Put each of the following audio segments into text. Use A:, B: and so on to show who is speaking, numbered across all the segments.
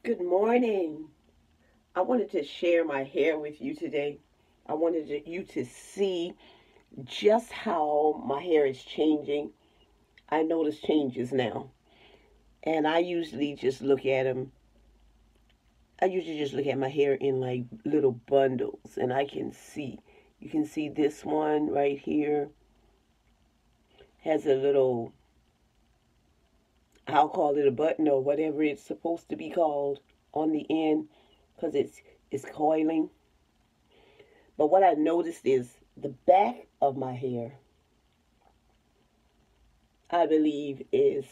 A: Good morning. I wanted to share my hair with you today. I wanted you to see just how my hair is changing. I notice changes now. And I usually just look at them. I usually just look at my hair in like little bundles. And I can see. You can see this one right here has a little, I'll call it a button or whatever it's supposed to be called on the end, because it's coiling. But what I noticed is the back of my hair, I believe, is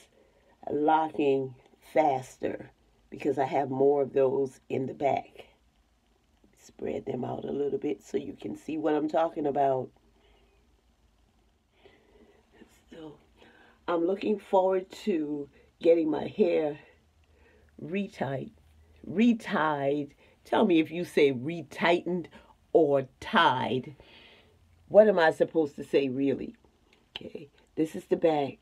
A: locking faster because I have more of those in the back. Spread them out a little bit so you can see what I'm talking about. So I'm looking forward to getting my hair retightened. Tell me if you say retightened or tied. What am I supposed to say really? Okay, this is the back.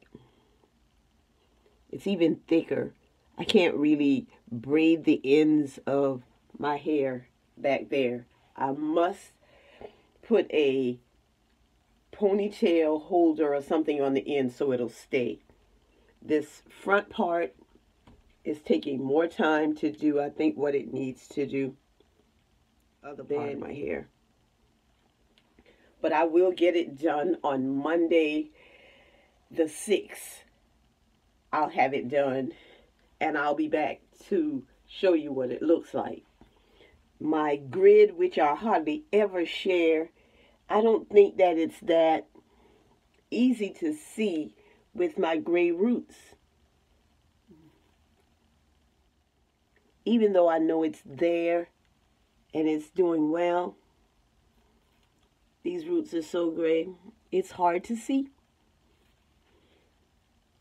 A: It's even thicker. I can't really braid the ends of my hair back there. I must put a ponytail holder or something on the end so it'll stay. This front part is taking more time to do, I think, what it needs to do. Other part of my hair. But I will get it done on Monday the 6th. I'll have it done and I'll be back to show you what it looks like. My grid, which I hardly ever share, I don't think that it's that easy to see with my gray roots. Even though I know it's there and it's doing well, these roots are so gray, it's hard to see.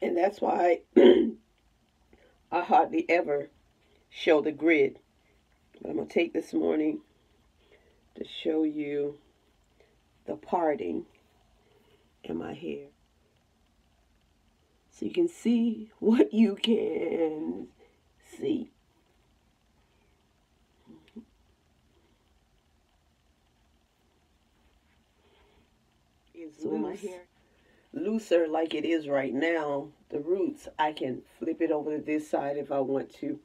A: And that's why I hardly ever show the grid. But I'm going to take this morning to show you the parting in my hair, so you can see what you can see. It's loose. My hair looser like it is right now, the roots, I can flip it over to this side if I want to,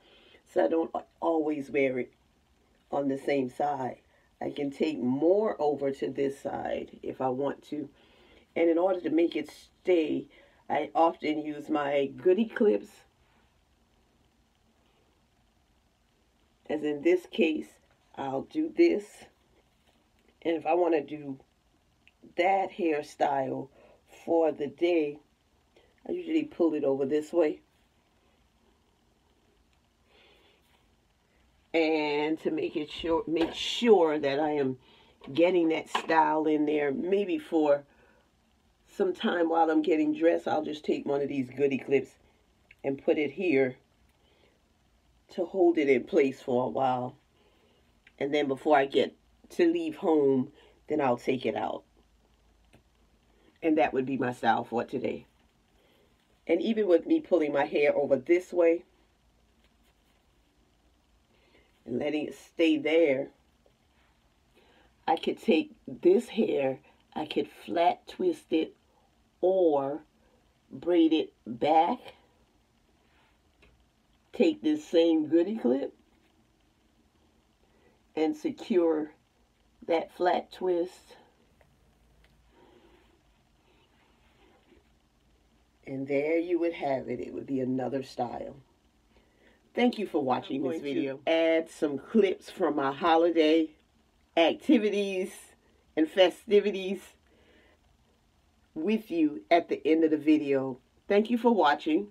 A: so I don't always wear it on the same side. I can take more over to this side if I want to. And in order to make it stay, I often use my goodie clips. As in this case, I'll do this. And if I want to do that hairstyle for the day, I usually pull it over this way. And to make sure that I am getting that style in there, maybe for some time while I'm getting dressed, I'll just take one of these goodie clips and put it here to hold it in place for a while. And then before I get to leave home, then I'll take it out. And that would be my style for today. And even with me pulling my hair over this way and letting it stay there, I could take this hair, I could flat twist it or braid it back. Take this same goodie clip and secure that flat twist. And there you would have it. It would be another style. Thank you for watching this video. Add some clips from my holiday activities and festivities with you at the end of the video. Thank you for watching.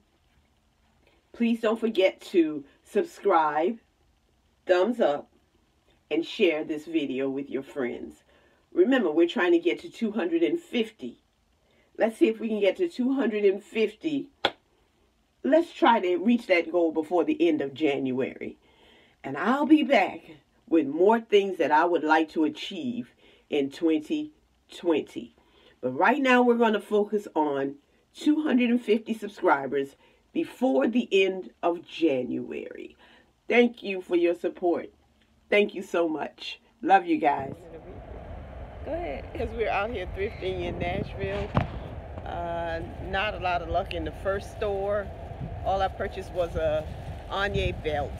A: Please don't forget to subscribe, thumbs up, and share this video with your friends. Remember, we're trying to get to 250. Let's see if we can get to 250. Let's try to reach that goal before the end of January. And I'll be back with more things that I would like to achieve in 2020. But right now we're going to focus on 250 subscribers before the end of January. Thank you for your support. Thank you so much. Love you guys.
B: Go ahead.
A: Because we're out here thrifting in Nashville. Not a lot of luck in the first store. All I purchased was a Anye belt.